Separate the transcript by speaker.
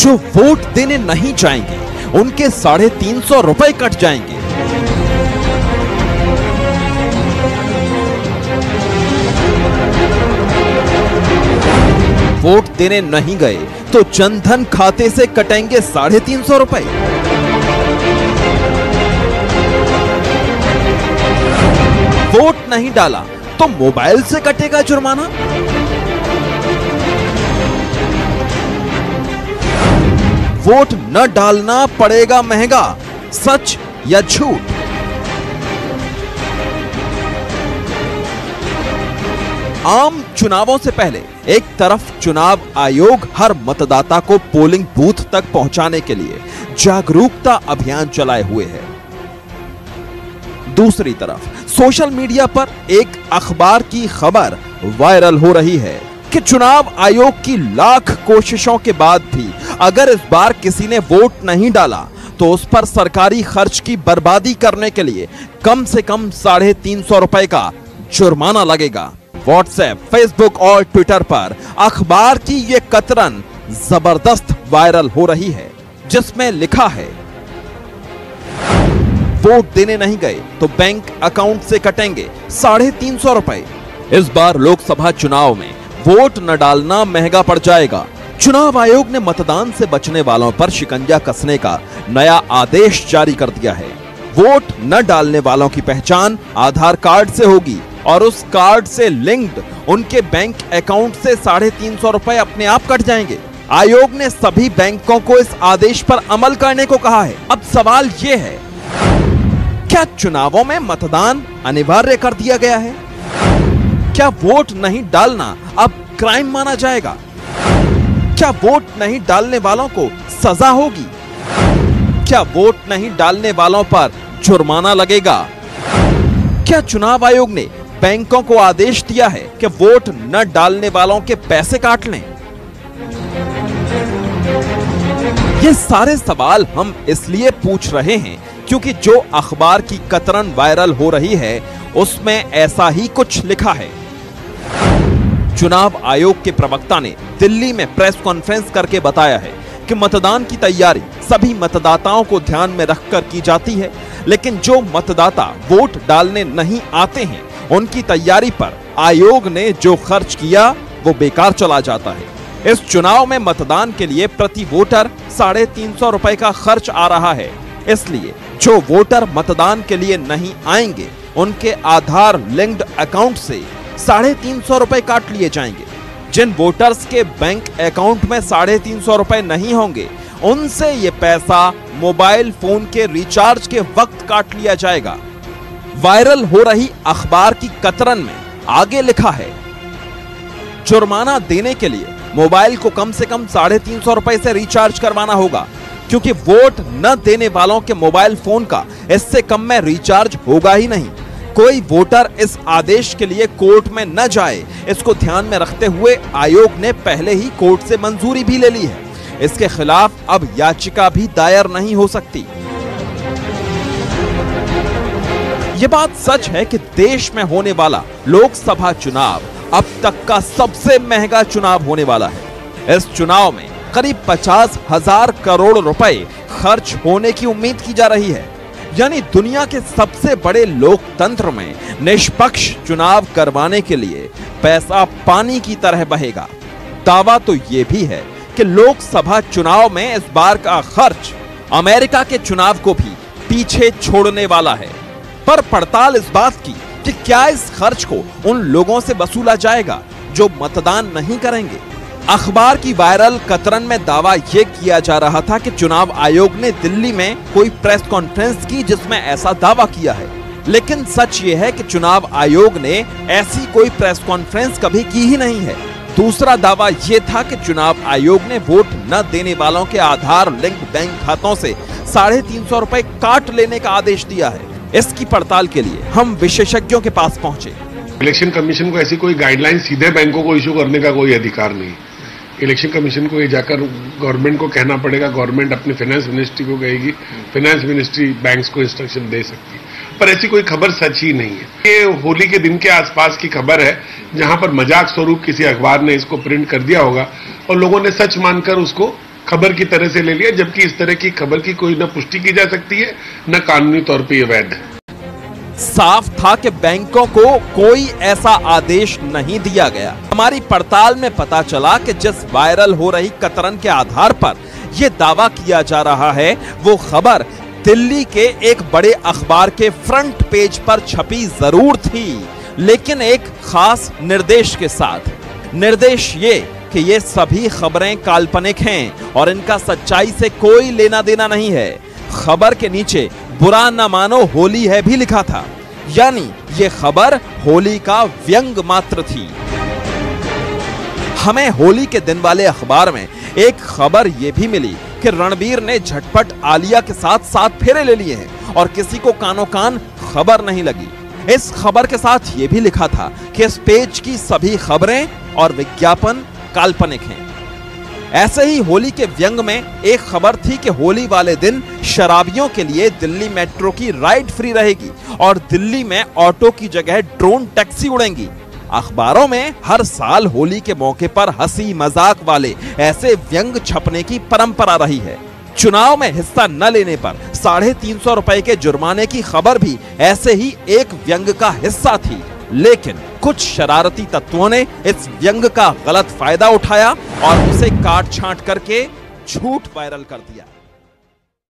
Speaker 1: जो वोट देने नहीं जाएंगे उनके 350 रुपए कट जाएंगे। वोट देने नहीं गए तो जनधन खाते से कटेंगे 350 रुपए। वोट नहीं डाला तो मोबाइल से कटेगा जुर्माना। वोट न डालना पड़ेगा महंगा, सच या झूठ? आम चुनावों से पहले एक तरफ चुनाव आयोग हर मतदाता को पोलिंग बूथ तक पहुंचाने के लिए जागरूकता अभियान चलाए हुए है, दूसरी तरफ सोशल मीडिया पर एक अखबार की खबर वायरल हो रही है कि चुनाव आयोग की लाख कोशिशों के बाद भी अगर इस बार किसी ने वोट नहीं डाला तो उस पर सरकारी खर्च की बर्बादी करने के लिए कम से कम 350 रुपए का जुर्माना लगेगा। व्हाट्सएप, फेसबुक और ट्विटर पर अखबार की ये कतरन जबरदस्त वायरल हो रही है, जिसमें लिखा है, वोट देने नहीं गए तो बैंक अकाउंट से कटेंगे 350 रुपए। इस बार लोकसभा चुनाव में वोट न डालना महंगा पड़ जाएगा। चुनाव आयोग ने मतदान से बचने वालों पर शिकंजा कसने का नया आदेश जारी कर दिया है। वोट न डालने वालों की पहचान आधार कार्ड से होगी और उस कार्ड से लिंक्ड उनके बैंक अकाउंट से 350 रुपए अपने आप कट जाएंगे। आयोग ने सभी बैंकों को इस आदेश पर अमल करने को कहा है। अब सवाल यह है, क्या चुनावों में मतदान अनिवार्य कर दिया गया है? क्या वोट नहीं डालना अब क्राइम माना जाएगा? क्या वोट नहीं डालने वालों को सजा होगी? क्या वोट नहीं डालने वालों पर जुर्माना लगेगा? क्या चुनाव आयोग ने बैंकों को आदेश दिया है कि वोट न डालने वालों के पैसे काट लें? ये सारे सवाल हम इसलिए पूछ रहे हैं क्योंकि जो अखबार की कतरन वायरल हो रही है उसमें ऐसा ही कुछ लिखा है। चुनाव आयोग के प्रवक्ता ने दिल्ली में प्रेस कॉन्फ्रेंस करके बताया है कि मतदान की तैयारी सभी मतदाताओं को ध्यान में रखकर की जाती है, लेकिन जो मतदाता वोट डालने नहीं आते हैं उनकी तैयारी पर आयोग ने जो खर्च किया वो बेकार चला जाता है। इस चुनाव में मतदान के लिए प्रति वोटर 350 रुपए का खर्च आ रहा है, इसलिए जो वोटर मतदान के लिए नहीं आएंगे उनके आधार लिंक्ड अकाउंट से 350 रुपए काट लिए जाएंगे। जिन वोटर्स के बैंक अकाउंट में 350 रुपए नहीं होंगे उनसे ये पैसा मोबाइल फोन के रिचार्ज के वक्त काट लिया जाएगा। वायरल हो रही अखबार की कतरन में आगे लिखा है, जुर्माना देने के लिए मोबाइल को कम से कम 350 रुपए से रिचार्ज करवाना होगा, क्योंकि वोट न देने वालों के मोबाइल फोन का इससे कम में रिचार्ज होगा ही नहीं। कोई वोटर इस आदेश के लिए कोर्ट में न जाए, इसको ध्यान में रखते हुए आयोग ने पहले ही कोर्ट से मंजूरी भी ले ली है। इसके खिलाफ अब याचिका भी दायर नहीं हो सकती। ये बात सच है कि देश में होने वाला लोकसभा चुनाव अब तक का सबसे महंगा चुनाव होने वाला है। इस चुनाव में करीब 50,000 करोड़ रुपए खर्च होने की उम्मीद की जा रही है, यानी दुनिया के सबसे बड़े लोकतंत्र में निष्पक्ष चुनाव करवाने के लिए पैसा पानी की तरह बहेगा। दावा तो यह भी है कि लोकसभा चुनाव में इस बार का खर्च अमेरिका के चुनाव को भी पीछे छोड़ने वाला है। पर पड़ताल इस बात की कि क्या इस खर्च को उन लोगों से वसूला जाएगा जो मतदान नहीं करेंगे। अखबार की वायरल कतरन में दावा यह किया जा रहा था कि चुनाव आयोग ने दिल्ली में कोई प्रेस कॉन्फ्रेंस की जिसमें ऐसा दावा किया है, लेकिन सच ये है कि चुनाव आयोग ने ऐसी कोई प्रेस कॉन्फ्रेंस कभी की ही नहीं है। दूसरा दावा यह था कि चुनाव आयोग ने वोट न देने वालों के आधार लिंक्ड बैंक खातों से 350 रुपए काट लेने का आदेश दिया है। इसकी पड़ताल के लिए हम विशेषज्ञों के पास पहुंचे।
Speaker 2: इलेक्शन कमीशन को ऐसी कोई गाइडलाइन सीधे बैंकों को इशू करने का कोई अधिकार नहीं। इलेक्शन कमीशन को ये जाकर गवर्नमेंट को कहना पड़ेगा, गवर्नमेंट अपनी फाइनेंस मिनिस्ट्री को कहेगी, फाइनेंस मिनिस्ट्री बैंक्स को इंस्ट्रक्शन दे सकती है, पर ऐसी कोई खबर सच ही नहीं है। ये होली के दिन के आसपास की खबर है, जहां पर मजाक स्वरूप किसी अखबार ने इसको प्रिंट कर दिया होगा और लोगों ने सच मानकर उसको खबर की तरह से ले लिया, जबकि इस तरह की खबर की कोई न पुष्टि की जा सकती है, न कानूनी तौर पे ये वैध है।
Speaker 1: साफ था कि बैंकों को कोई ऐसा आदेश नहीं दिया गया। हमारी पड़ताल में पता चला कि जिस वायरल हो रही कतरन के आधार पर यह दावा किया जा रहा है, वो खबर दिल्ली के एक बड़े अखबार के फ्रंट पेज पर छपी जरूर थी, लेकिन एक खास निर्देश के साथ। निर्देश ये कि ये सभी खबरें काल्पनिक हैं और इनका सच्चाई से कोई लेना देना नहीं है। खबर के नीचे बुरा न मानो होली है भी लिखा था, यानी ये खबर होली का व्यंग मात्र थी। हमें होली के दिन वाले अखबार में एक खबर यह भी मिली कि रणबीर ने झटपट आलिया के साथ 7 फेरे ले लिए हैं और किसी को कानो कान खबर नहीं लगी। इस खबर के साथ यह भी लिखा था कि इस पेज की सभी खबरें और विज्ञापन काल्पनिक हैं। ऐसे ही होली के व्यंग में एक खबर थी कि होली वाले दिन शराबियों के लिए दिल्ली मेट्रो की राइड फ्री रहेगी और दिल्ली में ऑटो की जगह ड्रोन टैक्सी उड़ेंगी। अखबारों में हर साल होली के मौके पर हंसी मजाक वाले ऐसे व्यंग छपने की परंपरा रही है। चुनाव में हिस्सा न लेने पर 350 रुपए के जुर्माने की खबर भी ऐसे ही एक व्यंग का हिस्सा थी, लेकिन कुछ शरारती तत्वों ने इस व्यंग का गलत फायदा उठाया और उसे काट छांट करके झूठ वायरल कर दिया।